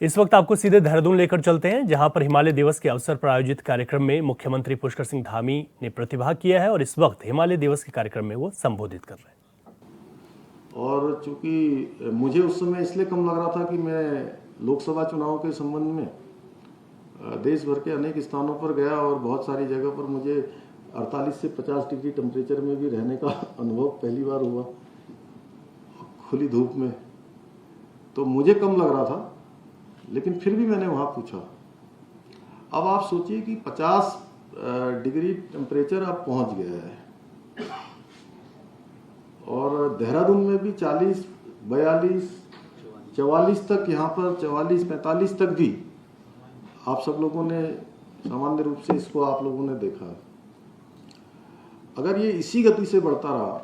इस वक्त आपको सीधे देहरादून लेकर चलते हैं, जहां पर हिमालय दिवस के अवसर पर आयोजित कार्यक्रम में मुख्यमंत्री पुष्कर सिंह धामी ने प्रतिभाग किया है और इस वक्त हिमालय दिवस के कार्यक्रम में वो संबोधित कर रहे हैं। और चूंकि मुझे उस समय इसलिए कम लग रहा था कि मैं लोकसभा चुनाव के संबंध में देश भर के अनेक स्थानों पर गया और बहुत सारी जगह पर मुझे 48 से 50 डिग्री टेम्परेचर में भी रहने का अनुभव पहली बार हुआ खुली धूप में, तो मुझे कम लग रहा था। लेकिन फिर भी मैंने वहाँ पूछा। अब आप सोचिए कि 50 डिग्री टेम्परेचर अब पहुँच गया है और देहरादून में भी 40, 42, 44 तक, यहाँ पर 44, 45 तक भी आप सब लोगों ने सामान्य रूप से इसको आप लोगों ने देखा है। अगर ये इसी गति से बढ़ता रहा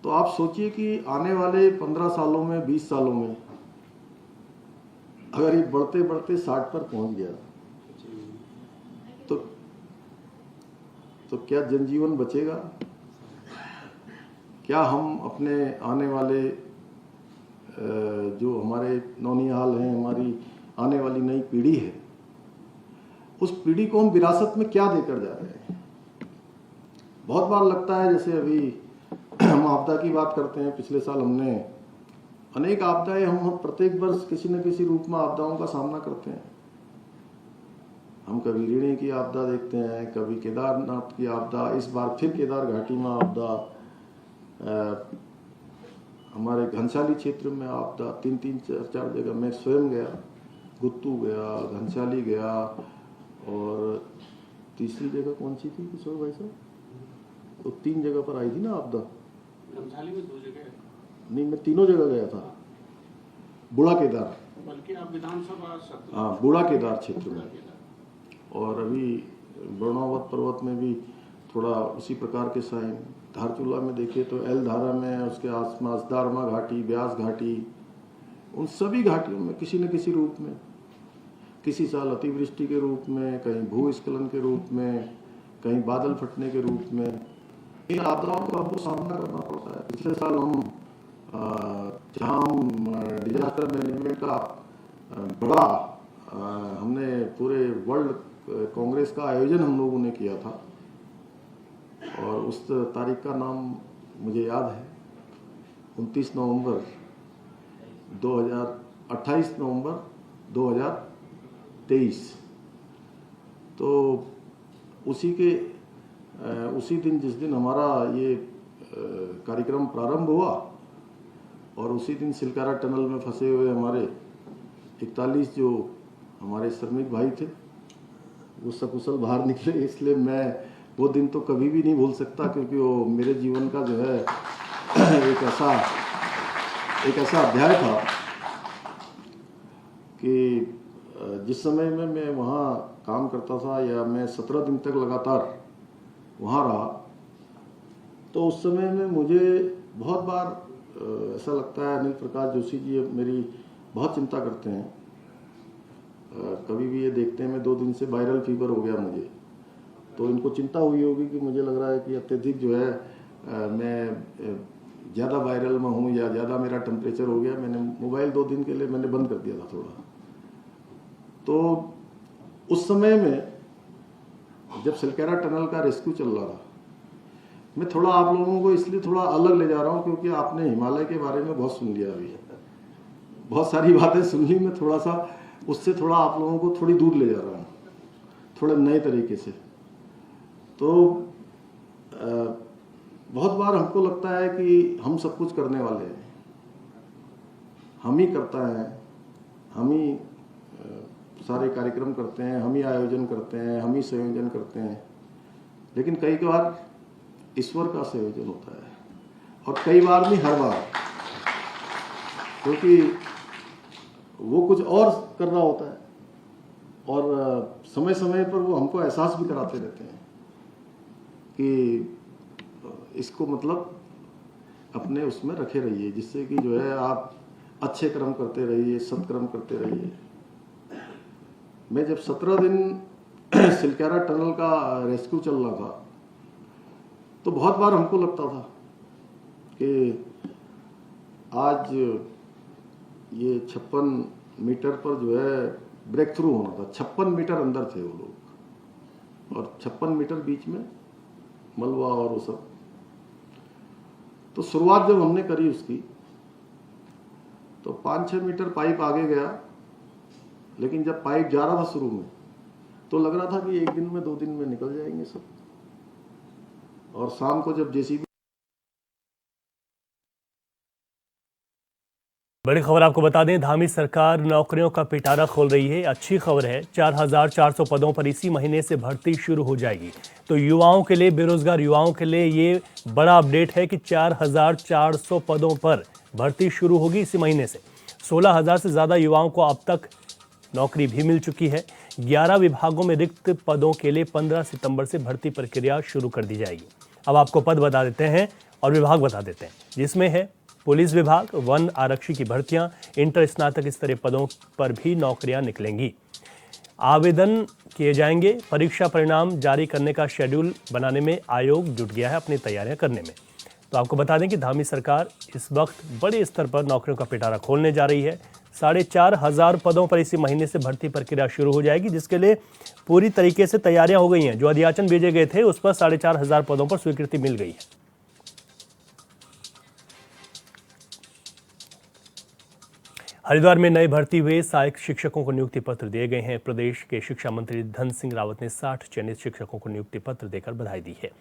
तो आप सोचिए कि आने वाले 15 सालों में, 20 सालों में अगर ये बढ़ते बढ़ते 60 पर पहुंच गया तो क्या जनजीवन बचेगा? क्या हम अपने आने वाले जो हमारे नौनिहाल हैं, हमारी आने वाली नई पीढ़ी है, उस पीढ़ी को हम विरासत में क्या देकर जा रहे हैं? बहुत बार लगता है, जैसे अभी हम आपदा की बात करते हैं, पिछले साल हमने अनेक आपदाएं, हम प्रत्येक वर्ष किसी न किसी रूप में आपदाओं का सामना करते हैं। हम कभी ऋणी की आपदा देखते हैं, कभी केदारनाथ की आपदा, इस बार फिर केदार घाटी में आपदा, हमारे घनसाली क्षेत्र में आपदा, 3-3, 4-4 जगह मैं स्वयं गया, गुत्तू गया, घनसाली गया, और तीसरी जगह कौन सी थी किशोर भाई साहब? तो 3 जगह पर आई थी ना आपदा। घनसाली में 2 जगह नहीं, मैं तीनों जगह गया था। बूढ़ा केदार, बल्कि आप विधानसभा सत्र, हाँ, बूढ़ा केदार क्षेत्र में, और अभी बरुणावत पर्वत में भी थोड़ा उसी प्रकार के साइन। धारचूला में देखिए तो एल धारा में, उसके आसपास दारमा घाटी, ब्यास घाटी, उन सभी घाटियों में किसी न किसी रूप में, किसी साल अतिवृष्टि के रूप में, कहीं भूस्खलन के रूप में, कहीं बादल फटने के रूप में, इन आपदाओं का हमको सामना करना पड़ता है। पिछले साल हम जहाँ डिजास्टर मैनेजमेंट का बड़ा हमने पूरे वर्ल्ड कांग्रेस का आयोजन हम लोगों ने किया था, और उस तारीख का नाम मुझे याद है, 29 नवंबर 28 नवंबर 2023। तो उसी दिन, जिस दिन हमारा ये कार्यक्रम प्रारंभ हुआ, और उसी दिन सिलकारा टनल में फंसे हुए हमारे 41 जो हमारे श्रमिक भाई थे, वो सकुशल बाहर निकले। इसलिए मैं वो दिन तो कभी भी नहीं भूल सकता, क्योंकि वो मेरे जीवन का जो है एक ऐसा अध्याय था कि जिस समय में मैं वहाँ काम करता था, या मैं 17 दिन तक लगातार वहाँ रहा, तो उस समय में मुझे बहुत बार ऐसा लगता है, अनिल प्रकाश जोशी जी मेरी बहुत चिंता करते हैं। कभी भी ये देखते हैं, मैं 2 दिन से वायरल फीवर हो गया मुझे, तो इनको चिंता हुई होगी कि मुझे लग रहा है कि अत्यधिक जो है मैं ज़्यादा वायरल में हूँ, या ज़्यादा मेरा टेम्परेचर हो गया। मैंने मोबाइल 2 दिन के लिए मैंने बंद कर दिया था थोड़ा। तो उस समय में जब सिलकारा टनल का रेस्क्यू चल रहा था, मैं थोड़ा आप लोगों को इसलिए थोड़ा अलग ले जा रहा हूँ, क्योंकि आपने हिमालय के बारे में बहुत सुन लिया, अभी बहुत सारी बातें सुन ली। मैं थोड़ा सा उससे थोड़ा आप लोगों को थोड़ी दूर ले जा रहा हूँ, थोड़े नए तरीके से। तो बहुत बार हमको लगता है कि हम सब कुछ करने वाले हैं, हम ही करता है, हम ही सारे कार्यक्रम करते हैं, हम ही आयोजन करते हैं, हम ही संयोजन करते हैं। लेकिन कई बार ईश्वर का संयोजन होता है, और कई बार नहीं, हर बार, क्योंकि वो कुछ और कर रहा होता है, और समय समय पर वो हमको एहसास भी कराते रहते हैं कि इसको मतलब अपने उसमें रखे रहिए, जिससे कि जो है आप अच्छे कर्म करते रहिए, सत्कर्म करते रहिए। मैं जब 17 दिन सिलकारा टनल का रेस्क्यू चल रहा था, तो बहुत बार हमको लगता था कि आज ये 56 मीटर पर जो है ब्रेक थ्रू होना था। 56 मीटर अंदर थे वो लोग और 56 मीटर बीच में मलबा और वो सब। तो शुरुआत जब हमने करी उसकी तो 5-6 मीटर पाइप आगे गया, लेकिन जब पाइप जा रहा था शुरू में तो लग रहा था कि 1 दिन में 2 दिन में निकल जाएंगे सब। और शाम को जब जेसीबी। बड़ी खबर आपको बता दें, धामी सरकार नौकरियों का पिटारा खोल रही है। अच्छी खबर है, 4,400 पदों पर इसी महीने से भर्ती शुरू हो जाएगी। तो युवाओं के लिए, बेरोजगार युवाओं के लिए ये बड़ा अपडेट है कि 4,400 पदों पर भर्ती शुरू होगी इसी महीने से। 16,000 से ज़्यादा युवाओं को अब तक नौकरी भी मिल चुकी है। 11 विभागों में रिक्त पदों के लिए 15 सितंबर से भर्ती प्रक्रिया शुरू कर दी जाएगी। अब आपको पद बता देते हैं और विभाग बता देते हैं, जिसमें है पुलिस विभाग, वन आरक्षी की भर्तियां, इंटर स्नातक स्तरीय पदों पर भी नौकरियां निकलेंगी। आवेदन किए जाएंगे। परीक्षा परिणाम जारी करने का शेड्यूल बनाने में आयोग जुट गया है अपनी तैयारियां करने में। तो आपको बता दें कि धामी सरकार इस वक्त बड़े स्तर पर नौकरियों का पिटारा खोलने जा रही है। 4,500 पदों पर इसी महीने से भर्ती प्रक्रिया शुरू हो जाएगी, जिसके लिए पूरी तरीके से तैयारियां हो गई हैं। जो अध्याचन भेजे गए थे उस पर 4,500 पदों पर स्वीकृति मिल गई है। हरिद्वार में नए भर्ती हुए सहायक शिक्षकों को नियुक्ति पत्र दिए गए हैं। प्रदेश के शिक्षा मंत्री धन सिंह रावत ने 60 चयनित शिक्षकों को नियुक्ति पत्र देकर बधाई दी है।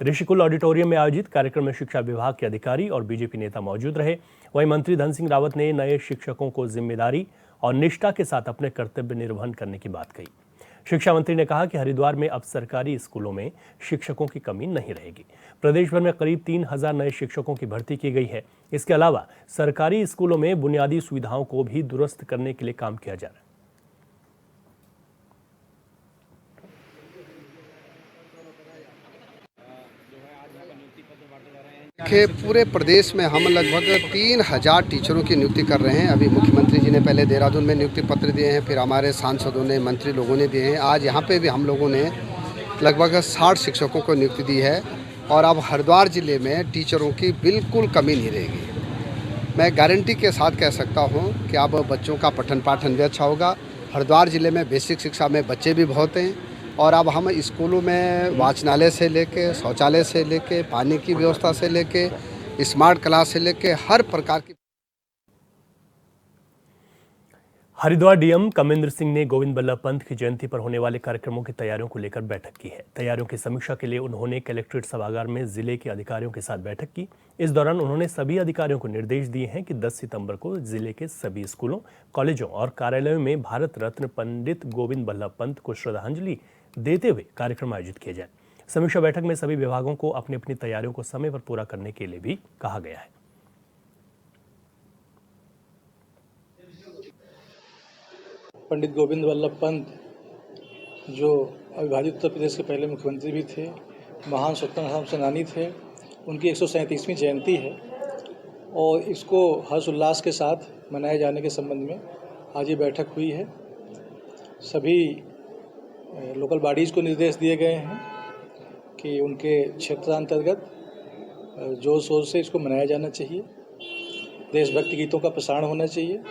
ऋषिकुल ऑडिटोरियम में आयोजित कार्यक्रम में शिक्षा विभाग के अधिकारी और बीजेपी नेता मौजूद रहे। वहीं मंत्री धन सिंह रावत ने नए शिक्षकों को जिम्मेदारी और निष्ठा के साथ अपने कर्तव्य निर्वहन करने की बात कही। शिक्षा मंत्री ने कहा कि हरिद्वार में अब सरकारी स्कूलों में शिक्षकों की कमी नहीं रहेगी। प्रदेश भर में करीब 3,000 नए शिक्षकों की भर्ती की गई है। इसके अलावा सरकारी स्कूलों में बुनियादी सुविधाओं को भी दुरुस्त करने के लिए काम किया जा रहा है। कि पूरे प्रदेश में हम लगभग 3,000 टीचरों की नियुक्ति कर रहे हैं। अभी मुख्यमंत्री जी ने पहले देहरादून में नियुक्ति पत्र दिए हैं, फिर हमारे सांसदों ने, मंत्री लोगों ने दिए हैं। आज यहाँ पे भी हम लोगों ने लगभग 60 शिक्षकों को नियुक्ति दी है और अब हरिद्वार ज़िले में टीचरों की बिल्कुल कमी नहीं रहेगी। मैं गारंटी के साथ कह सकता हूँ कि अब बच्चों का पठन पाठन भी अच्छा होगा। हरिद्वार ज़िले में बेसिक शिक्षा में बच्चे भी बहुत हैं और अब हम स्कूलों में वाचनालय से लेके, शौचालय से लेके, पानी की व्यवस्था से लेके, स्मार्ट क्लास से लेके हर प्रकार की। हरिद्वार डीएम कमेंद्र सिंह ने गोविंद बल्लभ पंत की जयंती पर होने वाले कार्यक्रमों की तैयारियों को लेकर बैठक की है। तैयारियों की समीक्षा के लिए उन्होंने कलेक्ट्रेट सभागार में जिले के अधिकारियों के साथ बैठक की। इस दौरान उन्होंने सभी अधिकारियों को निर्देश दिए हैं कि 10 सितंबर को जिले के सभी स्कूलों, कॉलेजों और कार्यालयों में भारत रत्न पंडित गोविंद बल्लभ पंत को श्रद्धांजलि देते हुए कार्यक्रम आयोजित किए जाए। समीक्षा बैठक में सभी विभागों को अपनी अपनी तैयारियों को समय पर पूरा करने के लिए भी कहा गया है। पंडित गोविंद बल्लभ पंत जो अविभाजित उत्तर प्रदेश के पहले मुख्यमंत्री भी थे, महान स्वतंत्रता सेनानी थे, उनकी 137वीं जयंती है और इसको हर्ष उल्लास के साथ मनाए जाने के संबंध में आज ये बैठक हुई है। सभी लोकल बॉडीज़ को निर्देश दिए गए हैं कि उनके क्षेत्रांतर्गत जोर शोर से इसको मनाया जाना चाहिए। देशभक्ति गीतों का प्रसारण होना चाहिए।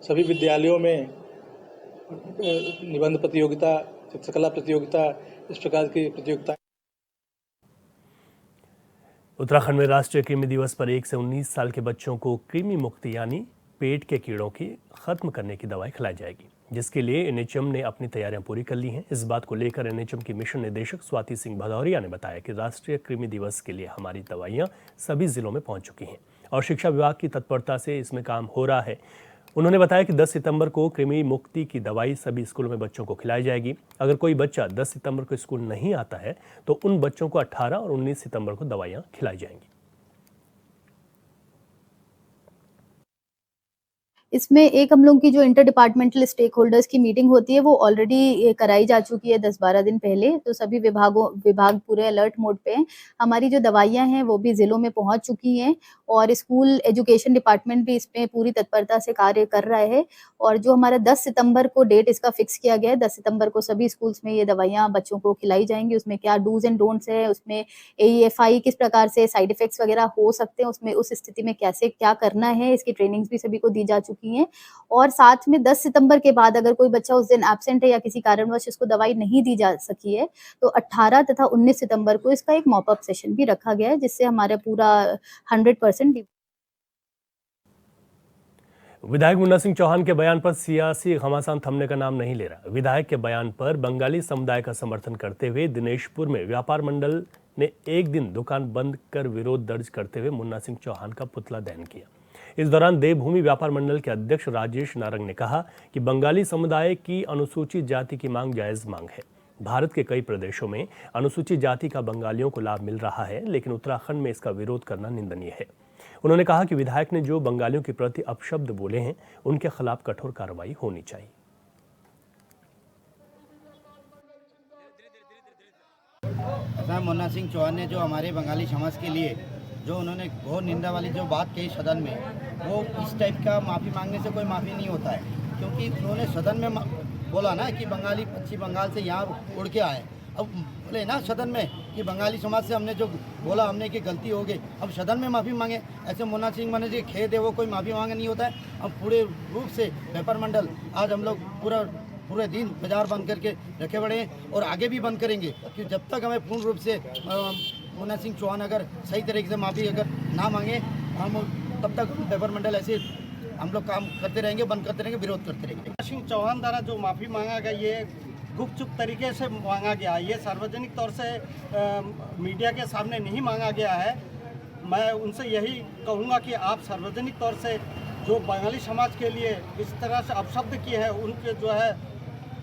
सभी विद्यालयों में निबंध प्रतियोगिता, चित्रकला प्रतियोगिता, इस प्रकार की प्रतियोगिता। उत्तराखंड में राष्ट्रीय कृमि दिवस पर 1 से 19 साल के बच्चों को कृमि मुक्ति यानी पेट के कीड़ों की खत्म करने की दवाई खिलाई जाएगी, जिसके लिए एनएचएम ने अपनी तैयारियां पूरी कर ली हैं। इस बात को लेकर एनएचएम की मिशन निदेशक स्वाति सिंह भदौरिया ने बताया कि राष्ट्रीय कृमि दिवस के लिए हमारी दवाइयां सभी जिलों में पहुंच चुकी हैं और शिक्षा विभाग की तत्परता से इसमें काम हो रहा है। उन्होंने बताया कि 10 सितंबर को कृमि मुक्ति की दवाई सभी स्कूलों में बच्चों को खिलाई जाएगी। अगर कोई बच्चा 10 सितंबर को स्कूल नहीं आता है तो उन बच्चों को 18 और 19 सितंबर को दवाइयां खिलाई जाएंगी। इसमें एक हम लोग की जो इंटर डिपार्टमेंटल स्टेक होल्डर्स की मीटिंग होती है वो ऑलरेडी कराई जा चुकी है 10-12 दिन पहले। तो सभी विभाग पूरे अलर्ट मोड पे हैं। हमारी जो दवाइयां हैं वो भी जिलों में पहुंच चुकी हैं और स्कूल एजुकेशन डिपार्टमेंट भी इसमें पूरी तत्परता से कार्य कर रहा है। और जो हमारा 10 सितंबर को डेट इसका फिक्स किया गया है, 10 सितंबर को सभी स्कूल्स में ये दवाइयां बच्चों को खिलाई जाएंगी। उसमें क्या डूज एंड डोंट्स है, उसमें AEFI किस प्रकार से साइड इफेक्ट्स वगैरह हो सकते हैं, उसमें उस स्थिति में कैसे क्या करना है, इसकी ट्रेनिंग्स भी सभी को दी जा चुकी चुकी हैं। और साथ में 10 सितंबर के बाद अगर कोई बच्चा उस दिन एब्सेंट है या किसी कारणवश इसको दवाई नहीं दी जा सकी है, तो 18 तथा 19 सितंबर को इसका एक मॉप अप सेशन भी रखा गया है, जिससे हमारा पूरा 100% विधायक मुन्ना सिंह चौहान के बयान पर सियासी घमासान थमने का नाम नहीं ले रहा। विधायक के बयान पर बंगाली समुदाय का समर्थन करते हुए दिनेशपुर में व्यापार मंडल ने एक दिन दुकान बंद कर विरोध दर्ज करते हुए मुन्ना सिंह चौहान का पुतला दहन किया। इस दौरान देवभूमि व्यापार मंडल के अध्यक्ष राजेश नारंग ने कहा कि बंगाली समुदाय की अनुसूचित जाति की मांग जायज मांग है। भारत के कई प्रदेशों में अनुसूचित जाति का बंगालियों को लाभ मिल रहा है, लेकिन उत्तराखंड में इसका विरोध करना निंदनीय है। उन्होंने कहा कि विधायक ने जो बंगालियों के प्रति अपशब्द बोले हैं, उनके खिलाफ कठोर कार्रवाई होनी चाहिए। मुन्ना सिंह चौहान ने जो हमारे बंगाली समाज के लिए जो उन्होंने घोर निंदा वाली जो बात कही सदन में, वो इस टाइप का माफ़ी मांगने से कोई माफ़ी नहीं होता है, क्योंकि उन्होंने सदन में बोला ना कि बंगाली पश्चिम बंगाल से यहाँ उड़ के आए। अब बोले ना सदन में कि बंगाली समाज से हमने जो बोला हमने कि गलती हो गई, अब सदन में माफ़ी मांगे। ऐसे मुन्ना सिंह माने जी खेद है, वो कोई माफ़ी मांगे नहीं होता है। अब पूरे रूप से व्यापार मंडल आज हम लोग पूरे दिन बाजार बंद करके रखे पड़े हैं और आगे भी बंद करेंगे, कि जब तक हमें पूर्ण रूप से मुन्ना सिंह चौहान अगर सही तरीके से माफ़ी अगर ना मांगे, हम तब तक व्यापार मंडल ऐसे हम लोग काम करते रहेंगे, बंद करते रहेंगे, विरोध करते रहेंगे। मुन्ना सिंह चौहान द्वारा जो माफ़ी मांगा गया, ये गुपचुप तरीके से मांगा गया, ये सार्वजनिक तौर से मीडिया के सामने नहीं मांगा गया है। मैं उनसे यही कहूँगा कि आप सार्वजनिक तौर से जो बंगाली समाज के लिए इस तरह से अपशब्द किए हैं, उनके जो है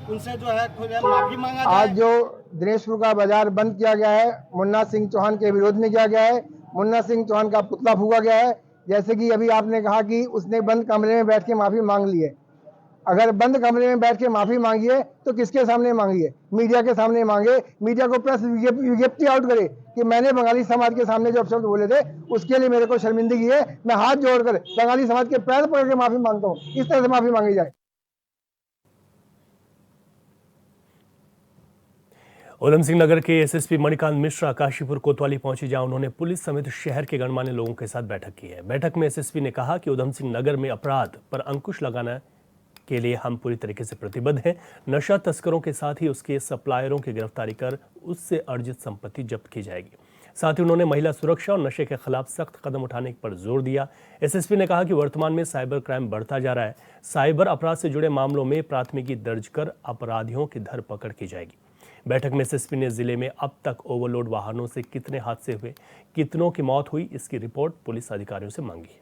उनसे जो है माफ़ी मांगा जाए। आज जो दिनेशपुर का बाजार बंद किया गया है, मुन्ना सिंह चौहान के विरोध में किया गया है। मुन्ना सिंह चौहान का पुतला फूंका गया है। जैसे कि अभी आपने कहा कि उसने बंद कमरे में बैठ के माफ़ी मांग ली है। अगर बंद कमरे में बैठ के माफ़ी मांगी है तो किसके सामने मांगी है? मीडिया के सामने मांगे। मीडिया को प्रेस विज्ञप्ति आउट करे कि मैंने बंगाली समाज के सामने जो अपशब्द बोले थे उसके लिए मेरे को शर्मिंदगी है। मैं हाथ जोड़कर बंगाली समाज के पैर पकड़ के माफ़ी मांगता हूँ, इस तरह से माफ़ी मांगी जाए। उधम सिंह नगर के एसएसपी मणिकांत मिश्रा काशीपुर कोतवाली पहुंचे, जहां उन्होंने पुलिस समेत शहर के गणमान्य लोगों के साथ बैठक की है। बैठक में एसएसपी ने कहा कि उधम सिंह नगर में अपराध पर अंकुश लगाने के लिए हम पूरी तरीके से प्रतिबद्ध हैं। नशा तस्करों के साथ ही उसके सप्लायरों की गिरफ्तारी कर उससे अर्जित संपत्ति जब्त की जाएगी। साथ ही उन्होंने महिला सुरक्षा और नशे के खिलाफ सख्त कदम उठाने पर जोर दिया। एसएसपी ने कहा कि वर्तमान में साइबर क्राइम बढ़ता जा रहा है। साइबर अपराध से जुड़े मामलों में प्राथमिकी दर्ज कर अपराधियों की धरपकड़ की जाएगी। बैठक में एसएसपी ने जिले में अब तक ओवरलोड वाहनों से कितने हादसे हुए, कितनों की मौत हुई, इसकी रिपोर्ट पुलिस अधिकारियों से मांगी है।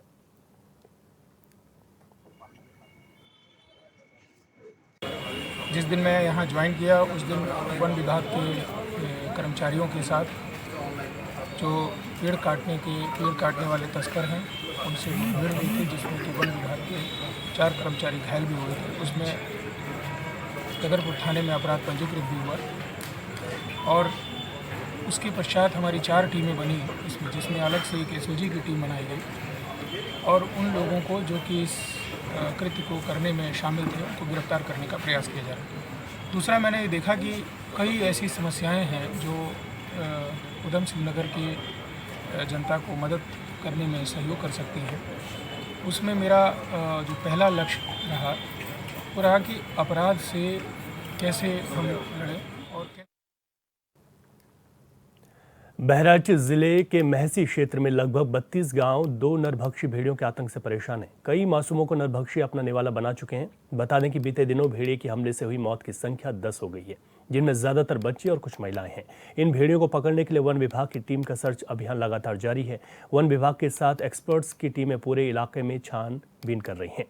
जिस दिन मैं यहाँ ज्वाइन किया उस दिन वन विभाग के कर्मचारियों के साथ जो पेड़ काटने वाले तस्कर हैं उनसे मुठभेड़ हुई थी, जिसमें कि वन विभाग के 4 कर्मचारी घायल भी हुए थे। उसमें कदरपुर थाने में अपराध पंजीकृत भी हुआ और उसके पश्चात हमारी 4 टीमें बनी जिसमें अलग से एक एसओजी की टीम बनाई गई और उन लोगों को जो कि इस कृत्य को करने में शामिल थे उनको गिरफ्तार करने का प्रयास किया जा रहा है। दूसरा, मैंने ये देखा कि कई ऐसी समस्याएं हैं जो उधम सिंह नगर की जनता को मदद करने में सहयोग कर सकती है। उसमें मेरा जो पहला लक्ष्य रहा वो रहा कि अपराध से कैसे हम लड़ें और बहराइच जिले के महसी क्षेत्र में लगभग 32 गांव 2 नरभक्षी भेड़ियों के आतंक से परेशान हैं। कई मासूमों को नरभक्षी अपना निवाला बना चुके हैं। बता दें कि बीते दिनों भेड़िए के हमले से हुई मौत की संख्या 10 हो गई है, जिनमें ज्यादातर बच्चे और कुछ महिलाएं हैं। इन भेड़ियों को पकड़ने के लिए वन विभाग की टीम का सर्च अभियान लगातार जारी है। वन विभाग के साथ एक्सपर्ट्स की टीमें पूरे इलाके में छानबीन कर रही हैं।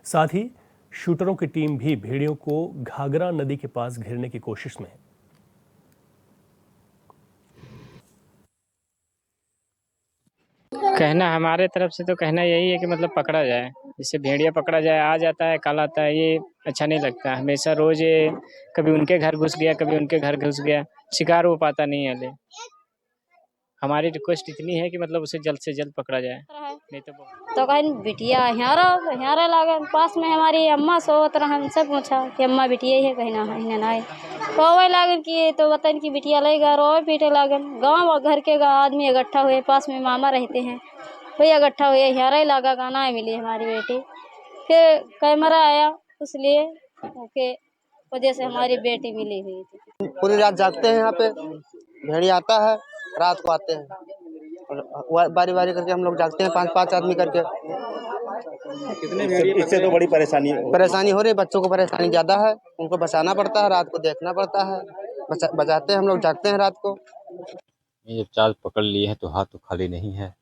साथ ही शूटरों की टीम भी भेड़ियों को घाघरा नदी के पास घेरने की कोशिश में है। कहना हमारे तरफ से तो कहना यही है कि मतलब पकड़ा जाए, जिससे भेड़िया पकड़ा जाए। आ जाता है, कल आता है, ये अच्छा नहीं लगता। हमेशा रोज कभी उनके घर घुस गया, कभी उनके घर घुस गया, शिकार हो पाता नहीं है। हमारी रिक्वेस्ट इतनी है कि मतलब उसे जल्द से जल्द पकड़ा जाए, नहीं तो कहीं बिटिया ह्यारा लागे पास में हमारी अम्मा सोत रहा, हमसे पूछा कि अम्मा बिटिया है कहीं ना है रोवे लागन की, तो वतन की बिटिया लेगा रोवे पीटे लागन। गाँव और घर के आदमी इकट्ठा हुए, पास में मामा रहते हैं, वही इकट्ठा हुए, ह्यारा ही लागा गाना है मिली हमारी बेटी। फिर कैमरा आया, इसलिए के वजह से हमारी बेटी मिली हुई थी। पूरी रात जागते हैं यहाँ पे, भेड़िया आता है, रात को आते हैं और बारी बारी करके हम लोग जागते हैं, 5-5 आदमी करके। इससे तो बड़ी परेशानी हो रही है, बच्चों को परेशानी ज्यादा है, उनको बचाना पड़ता है, रात को देखना पड़ता है, बचाते हैं हम लोग, जागते हैं रात को। ये चाल पकड़ लिए हैं तो हाथ तो खाली नहीं है,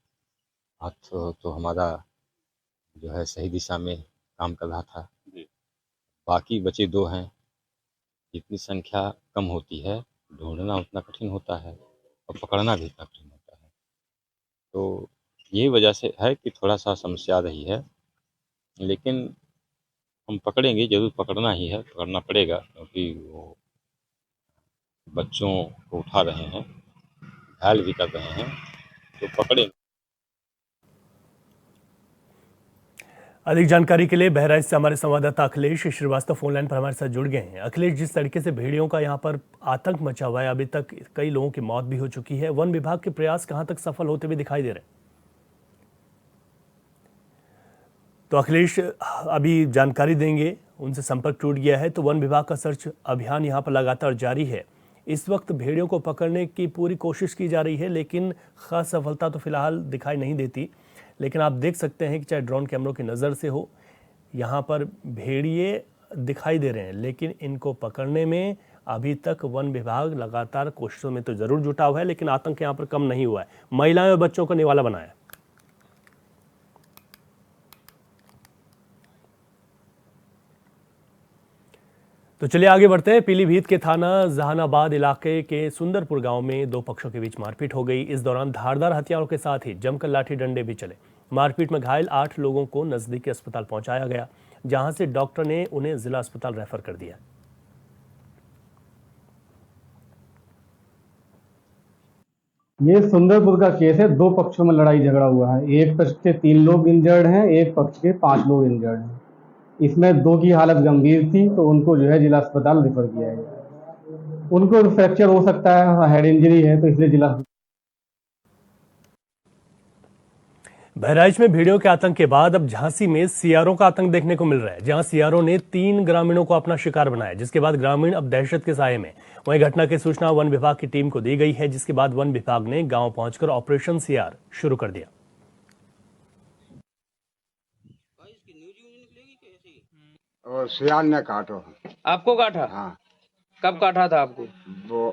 हाथ तो हमारा जो है सही दिशा में काम कर रहा था। बाकी बचे 2 हैं, जितनी संख्या कम होती है ढूंढना उतना कठिन होता है और पकड़ना भी उतना कठिन होता है। तो यही वजह से है कि थोड़ा सा समस्या रही है, लेकिन हम पकड़ेंगे, जरूर पकड़ना ही है, पकड़ना पड़ेगा, क्योंकि वो बच्चों को उठा रहे हैं, घायल भी कर रहे हैं, तो पकड़ेंगे। अधिक जानकारी के लिए बहराइच से हमारे संवाददाता अखिलेश श्रीवास्तव फोन लाइन पर हमारे साथ जुड़ गए हैं। अखिलेश, जिस तरीके से भेड़ियों का यहाँ पर आतंक मचा हुआ है, अभी तक कई लोगों की मौत भी हो चुकी है, वन विभाग के प्रयास कहाँ तक सफल होते हुए दिखाई दे रहे हैं? तो अखिलेश अभी जानकारी देंगे, उनसे संपर्क टूट गया है, तो वन विभाग का सर्च अभियान यहाँ पर लगातार जारी है। इस वक्त भेड़ियों को पकड़ने की पूरी कोशिश की जा रही है, लेकिन खास सफलता तो फिलहाल दिखाई नहीं देती। लेकिन आप देख सकते हैं कि चाहे ड्रोन कैमरों की नज़र से हो, यहाँ पर भेड़िए दिखाई दे रहे हैं, लेकिन इनको पकड़ने में अभी तक वन विभाग लगातार कोशिशों में तो ज़रूर जुटा हुआ है, लेकिन आतंक यहाँ पर कम नहीं हुआ है। महिलाएं और बच्चों को निवाला बनाया। तो चलिए आगे बढ़ते हैं। पीलीभीत के थाना जहानाबाद इलाके के सुंदरपुर गांव में 2 पक्षों के बीच मारपीट हो गई। इस दौरान धारदार हथियारों के साथ ही जमकर लाठी डंडे भी चले। मारपीट में घायल 8 लोगों को नजदीकी अस्पताल पहुंचाया गया, जहां से डॉक्टर ने उन्हें जिला अस्पताल रेफर कर दिया। ये सुंदरपुर का केस है। 2 पक्षों में लड़ाई झगड़ा हुआ है। एक पक्ष के 3 लोग इंजर्ड हैं, एक पक्ष के 5 लोग इंजर्ड हैं। इसमें 2 की हालत गंभीर थी, तो उनको जो है जिला अस्पताल रेफर किया गया। उनको फ्रैक्चर हो सकता है, हेड इंजरी है, तो इसलिए जिला। बहराइच में भेड़ियों के आतंक के बाद अब झांसी में सियारों का आतंक देखने को मिल रहा है, जहां सियारों ने 3 ग्रामीणों को अपना शिकार बनाया, जिसके बाद ग्रामीण अब दहशत के साए में। वहीं घटना की सूचना वन विभाग की टीम को दी गई है, जिसके बाद वन विभाग ने गांव पहुंचकर ऑपरेशन सियार शुरू कर दिया। और सियार ने काटो। आपको काटा? हाँ। कब काटा था आपको? वो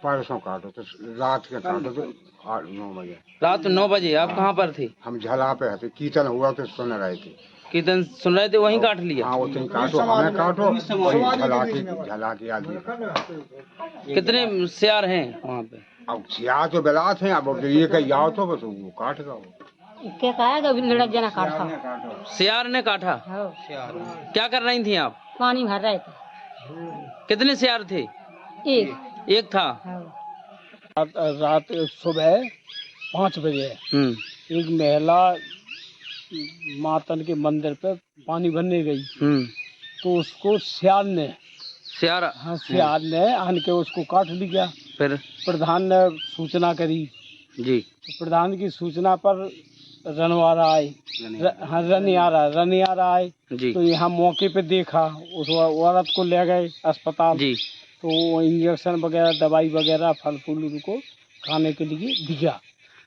परसों काटो, तो रात के काटो, तो 8-9 बजे। रात 9 बजे आप कहाँ पर थे? हम झला पे थे, कीर्तन हुआ तो सुन रहे थे। कीर्तन सुन रहे थे, वहीं काट लिया? हाँ, वहीं काटो, हमें काटो, झला की आदमी। कितने सियार हैं वहाँ पे? अब सियार तो बेलात हैं, अब ये कहीं आओ तो बस वो काट गया। क्या कहा लड़क जना काटा? सियार ने काटा? क्या कर रही थी आप? पानी भर रहे थे। कितने सियार थे? एक था। रात सुबह 5 बजे एक महिला मातन के मंदिर पे पानी भरने गई, तो उसको सियार ने आन के उसको काट लिया। फिर प्रधान ने सूचना करी जी, तो प्रधान की सूचना पर रनियारा आए जी। तो यहाँ मौके पे देखा, उस औरत को ले गए अस्पताल जी। तो इंजेक्शन वगैरह, दवाई वगैरह, फल फूल उनको खाने के लिए दिया।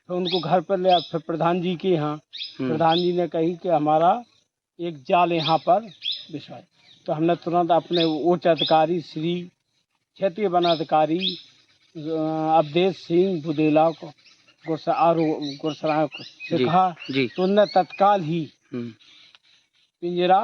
तो उनको घर पर ले, फिर प्रधान जी के यहाँ प्रधान जी ने कही कि हमारा एक जाल यहाँ पर बिछाए। तो हमने तुरंत अपने उच्च अधिकारी श्री क्षेत्रीय वन अधिकारी अवधेश सिंह बुदेला को गुरसराय से कहा, तो उनने तत्काल ही पिंजरा